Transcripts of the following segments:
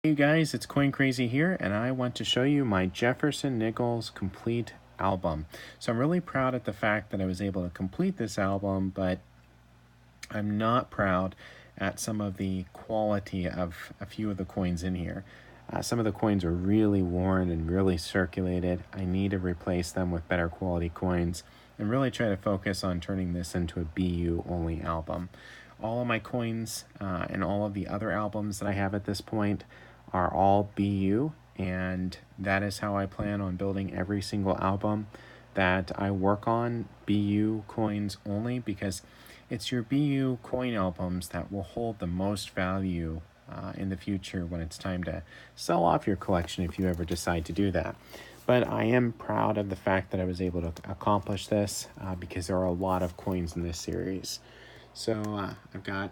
Hey guys, it's Coin Crazy here, and I want to show you my Jefferson Nichols complete album. So I'm really proud at the fact that I was able to complete this album, but I'm not proud at some of the quality of a few of the coins in here. Some of the coins are really worn and really circulated. I need to replace them with better quality coins and really try to focus on turning this into a BU only album. All of my coins and all of the other albums that I have at this point are all BU, and that is how I plan on building every single album that I work on, BU coins only, because it's your BU coin albums that will hold the most value in the future when it's time to sell off your collection if you ever decide to do that. But I am proud of the fact that I was able to accomplish this because there are a lot of coins in this series. So I've got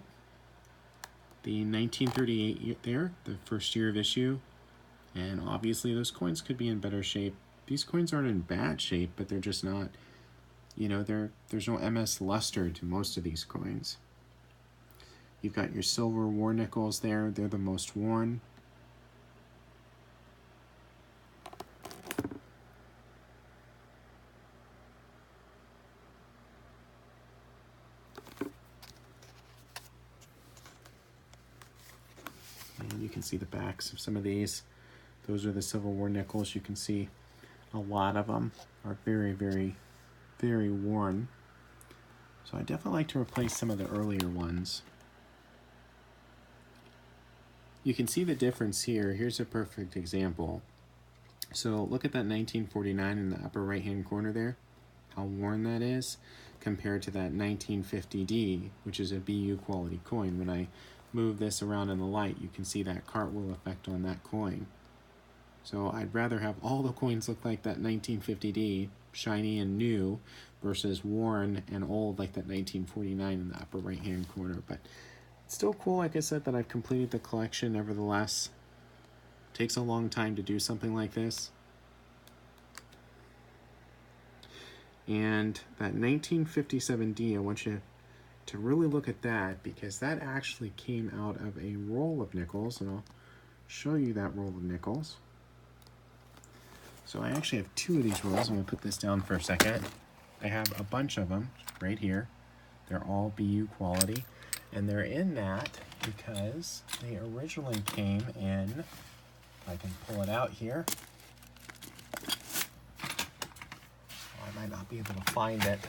the 1938 there, the first year of issue, and obviously those coins could be in better shape. These coins aren't in bad shape, but they're just not, there's no MS luster to most of these coins. You've got your silver war nickels there, they're the most worn. And you can see the backs of some of these. Those are the Civil War nickels. You can see a lot of them are very, very, very worn. So I definitely like to replace some of the earlier ones. You can see the difference here. Here's a perfect example. So look at that 1949 in the upper right hand corner there, how worn that is compared to that 1950D, which is a BU quality coin. When I move this around in the light, you can see that cartwheel effect on that coin. So I'd rather have all the coins look like that 1950D, shiny and new, versus worn and old like that 1949 in the upper right hand corner. But it's still cool, like I said, that I've completed the collection. Nevertheless, it takes a long time to do something like this. And that 1957D, I want you to really look at that, because that actually came out of a roll of nickels, and I'll show you that roll of nickels. So I actually have two of these rolls. I'm going to put this down for a second. I have a bunch of them right here. They're all BU quality, and they're in that because they originally came in, if I can pull it out here. I might not be able to find it.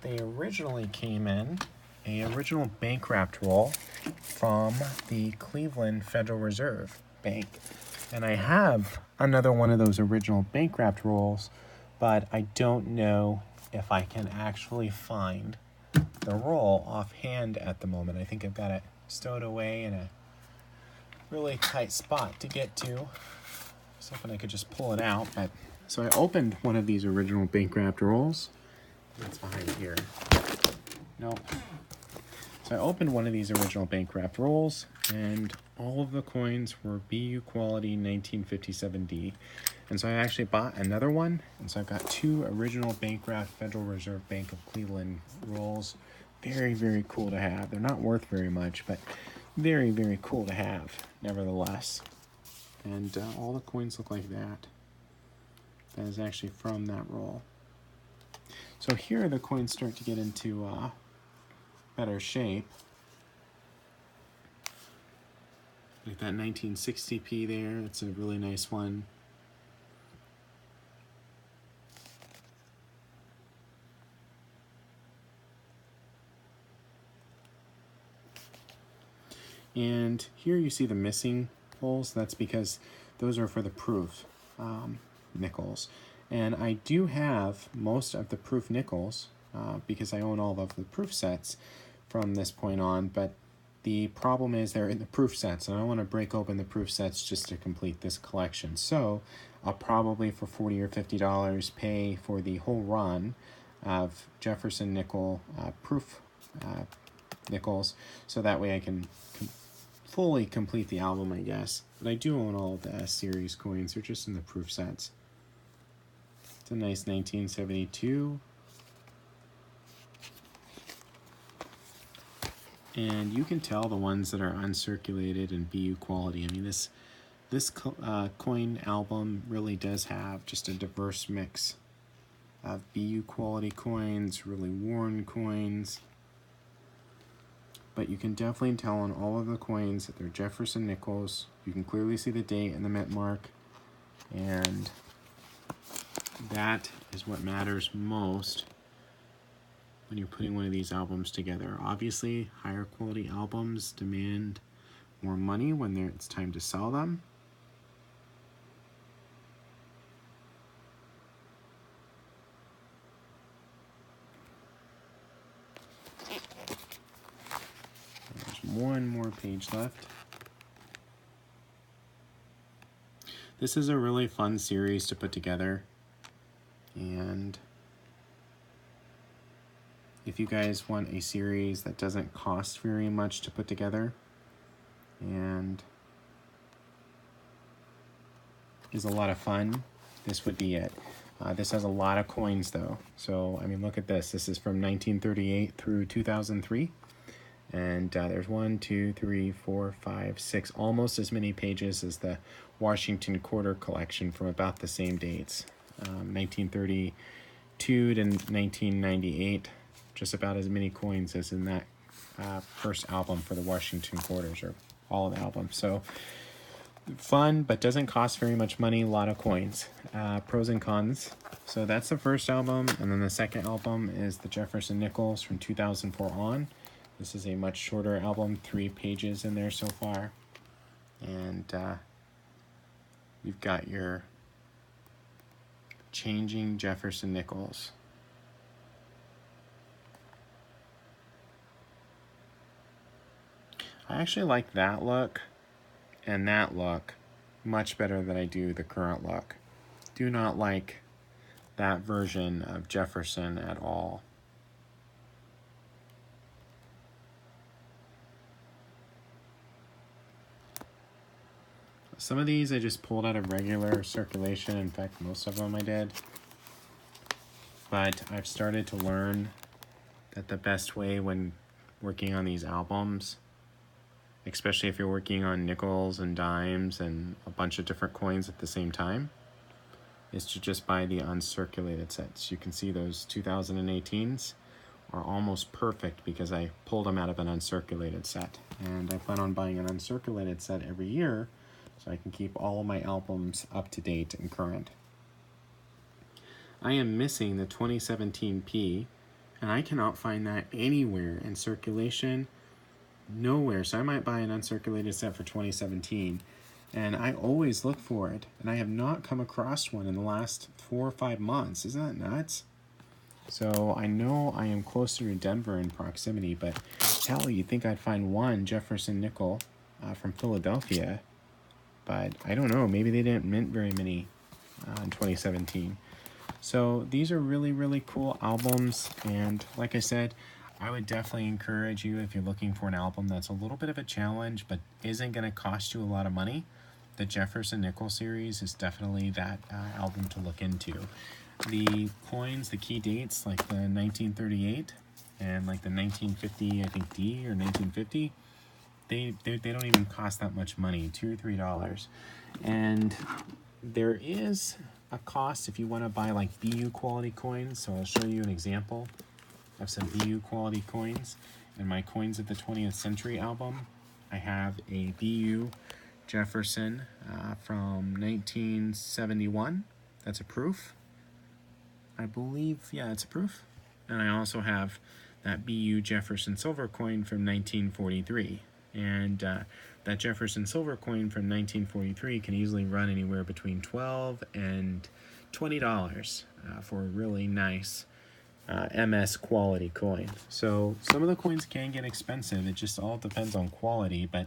They originally came in an original bank wrapped roll from the Cleveland Federal Reserve Bank. And I have another one of those original bank wrapped rolls, but I don't know if I can actually find the roll offhand at the moment. I think I've got it stowed away in a really tight spot to get to. I was hoping I could just pull it out. So I opened one of these original bank wrapped rolls. It's behind here. Nope. So I opened one of these original bank wrapped rolls, and all of the coins were BU quality 1957D. And so I actually bought another one, and so I've got two original bank wrapped Federal Reserve Bank of Cleveland rolls. Very, very cool to have. They're not worth very much, but very, very cool to have, nevertheless. And all the coins look like that. That is actually from that roll. So here the coins start to get into better shape. Like that 1960p there, that's a really nice one. And here you see the missing holes. That's because those are for the proof nickels. And I do have most of the proof nickels because I own all of the proof sets from this point on, but the problem is they're in the proof sets, and I want to break open the proof sets just to complete this collection. So I'll probably, for $40 or $50, pay for the whole run of Jefferson nickel proof nickels, so that way I can fully complete the album, I guess. But I do own all of the S series coins. They're just in the proof sets. It's a nice 1972. And you can tell the ones that are uncirculated and BU quality. I mean, this coin album really does have just a diverse mix of BU quality coins, really worn coins. But you can definitely tell on all of the coins that they're Jefferson nickels. You can clearly see the date and the mint mark. And that is what matters most when you're putting one of these albums together. Obviously, higher quality albums demand more money when it's time to sell them. There's one more page left. This is a really fun series to put together, and if you guys want a series that doesn't cost very much to put together and is a lot of fun, this would be it. This has a lot of coins though. So, I mean, look at this. This is from 1938 through 2003. And there's 1, 2, 3, 4, 5, 6, almost as many pages as the Washington Quarter collection from about the same dates. 1932 to 1998. Just about as many coins as in that first album for the Washington Quarters, or all of the albums. So fun, but doesn't cost very much money, a lot of coins. Pros and cons. So that's the first album, and then the second album is the Jefferson Nickels from 2004 on. This is a much shorter album, 3 pages in there so far. And you've got your changing Jefferson nickels. I actually like that look and that look much better than I do the current look. Do not like that version of Jefferson at all. Some of these I just pulled out of regular circulation. In fact, most of them I did. But I've started to learn that the best way when working on these albums, especially if you're working on nickels and dimes and a bunch of different coins at the same time, is to just buy the uncirculated sets. You can see those 2018s are almost perfect because I pulled them out of an uncirculated set. And I plan on buying an uncirculated set every year so I can keep all of my albums up to date and current. I am missing the 2017P, and I cannot find that anywhere in circulation, nowhere. So I might buy an uncirculated set for 2017, and I always look for it, and I have not come across one in the last 4 or 5 months. Isn't that nuts? So I know I am closer to Denver in proximity, but hell, you'd think I'd find one Jefferson nickel from Philadelphia, but I don't know. Maybe they didn't mint very many in 2017. So these are really, really cool albums, and like I said, I would definitely encourage you, if you're looking for an album that's a little bit of a challenge but isn't going to cost you a lot of money, the Jefferson Nickel series is definitely that album to look into. The coins, the key dates, like the 1938 and like the 1950, I think D or 1950, they don't even cost that much money, $2 or $3. And there is a cost if you want to buy like BU quality coins. So I'll show you an example of some BU quality coins. In my Coins of the 20th Century album, I have a BU Jefferson from 1971. That's a proof. I believe, yeah, it's a proof. And I also have that BU Jefferson silver coin from 1943. And that Jefferson silver coin from 1943 can easily run anywhere between $12 and $20 for a really nice MS quality coin. So some of the coins can get expensive. It just all depends on quality, but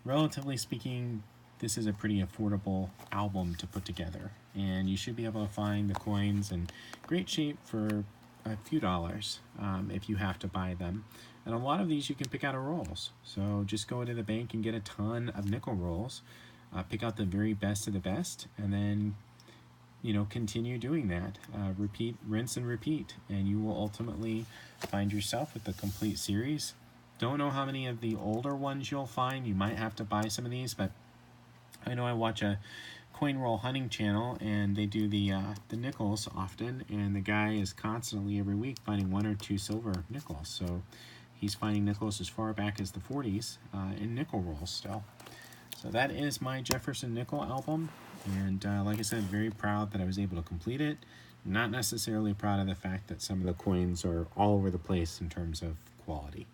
relatively speaking, this is a pretty affordable album to put together, and you should be able to find the coins in great shape for a few dollars if you have to buy them. And a lot of these you can pick out of rolls. So just go to the bank and get a ton of nickel rolls, pick out the very best of the best, and then continue doing that. Repeat, rinse, and repeat, and you will ultimately find yourself with the complete series Don't know how many of the older ones you'll find. You might have to buy some of these, but I know I watch a coin roll hunting channel, and they do the nickels often, and the guy is constantly every week finding 1 or 2 silver nickels. So he's finding nickels as far back as the 40s in nickel rolls still. So that is my Jefferson nickel album, and like I said, very proud that I was able to complete it. Not necessarily proud of the fact that some of the coins are all over the place in terms of quality.